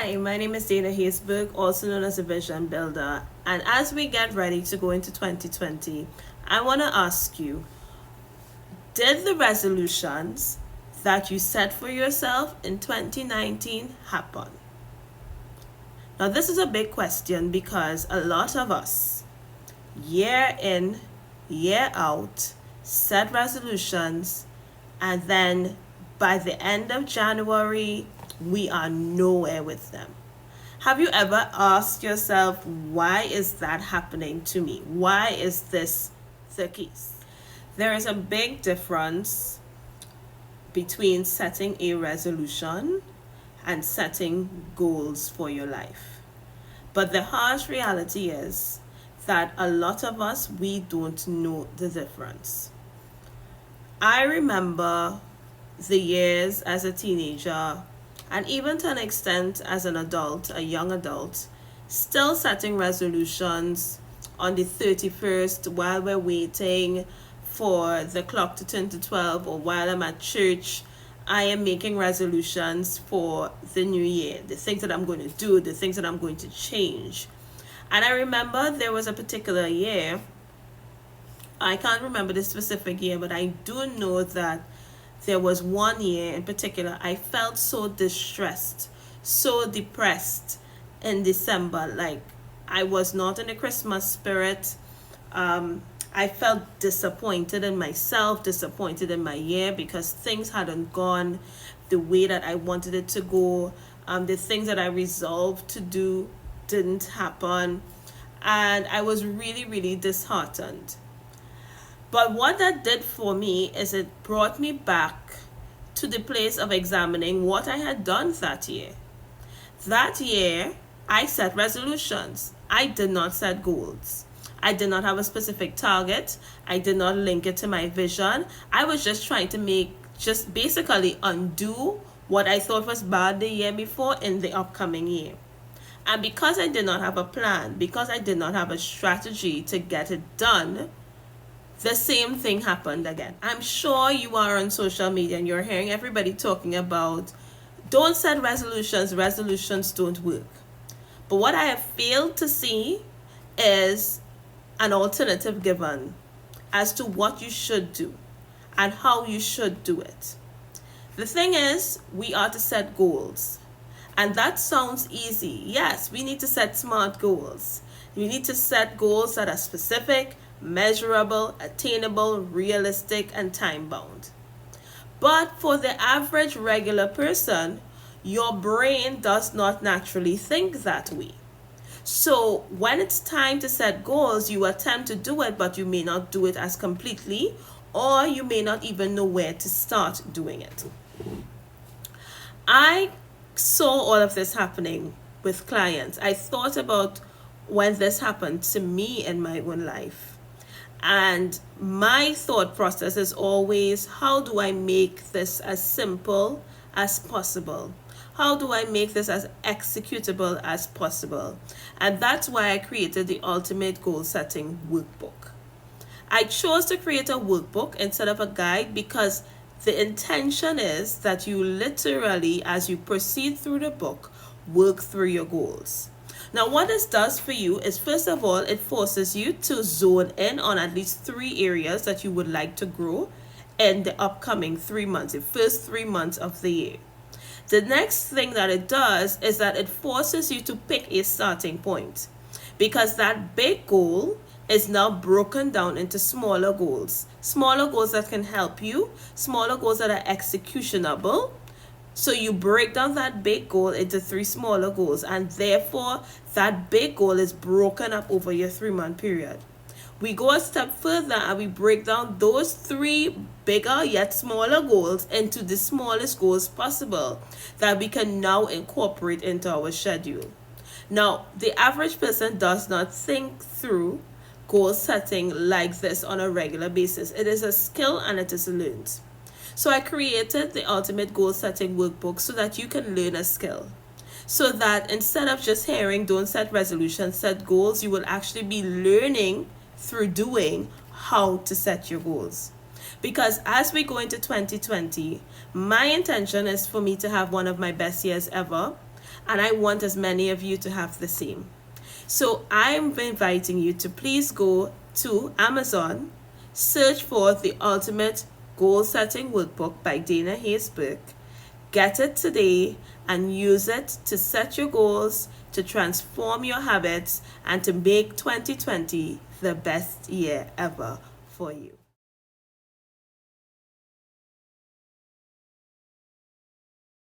Hi, my name is Dana Haysburg, also known as a Vision Builder. And as we get ready to go into 2020, I want to ask you, did the resolutions that you set for yourself in 2019 happen? Now, this is a big question because a lot of us, year in, year out, set resolutions, and then by the end of January, we are nowhere with them. Have you ever asked yourself, why is that happening to me? Why is this the case? There is a big difference between setting a resolution and setting goals for your life. But the harsh reality is that a lot of us, we don't know the difference. I remember the years as a teenager, and even to an extent as an adult, a young adult, still setting resolutions on the 31st while we're waiting for the clock to turn to 12, or while I'm at church. I am making resolutions for the new year, the things that I'm going to do, the things that I'm going to change. And I remember there was a particular year, I can't remember the specific year, but I do know that there was one year in particular I felt so distressed, so depressed in December. Like, I was not in the Christmas spirit. I felt disappointed in myself, disappointed in my year, because things hadn't gone the way that I wanted it to go. The things that I resolved to do didn't happen, and I was really, really disheartened. But what that did for me is it brought me back to the place of examining what I had done that year. That year, I set resolutions. I did not set goals. I did not have a specific target. I did not link it to my vision. I was just trying to just basically undo what I thought was bad the year before in the upcoming year. And because I did not have a plan, because I did not have a strategy to get it done, the same thing happened again. I'm sure you are on social media and you're hearing everybody talking about, don't set resolutions, resolutions don't work. But what I have failed to see is an alternative given as to what you should do and how you should do it. The thing is, we are to set goals. And that sounds easy. Yes, we need to set SMART goals. We need to set goals that are specific, measurable, attainable, realistic, and time-bound. But for the average regular person, your brain does not naturally think that way. So when it's time to set goals, you attempt to do it, but you may not do it as completely, or you may not even know where to start doing it. I saw all of this happening with clients. I thought about when this happened to me in my own life. And my thought process is always, how do I make this as simple as possible? How do I make this as executable as possible? And that's why I created the Ultimate Goal Setting Workbook. I chose to create a workbook instead of a guide because the intention is that you literally, as you proceed through the book, work through your goals. Now, what this does for you is, first of all, it forces you to zone in on at least 3 areas that you would like to grow in the upcoming 3 months, the first 3 months of the year. The next thing that it does is that it forces you to pick a starting point, because that big goal is now broken down into smaller goals that can help you, smaller goals that are executionable. So you break down that big goal into 3 smaller goals, and therefore that big goal is broken up over your 3-month period. We go a step further and we break down those 3 bigger yet smaller goals into the smallest goals possible that we can now incorporate into our schedule. Now, the average person does not think through goal setting like this on a regular basis. It is a skill and it is learned. So I created the Ultimate Goal Setting Workbook so that you can learn a skill. So that instead of just hearing, don't set resolutions, set goals, you will actually be learning through doing how to set your goals. Because as we go into 2020, my intention is for me to have one of my best years ever. And I want as many of you to have the same. So I'm inviting you to please go to Amazon, search for the Ultimate Goal Setting Workbook by Dana Hayes Burke. Get it today and use it to set your goals, to transform your habits, and to make 2020 the best year ever for you.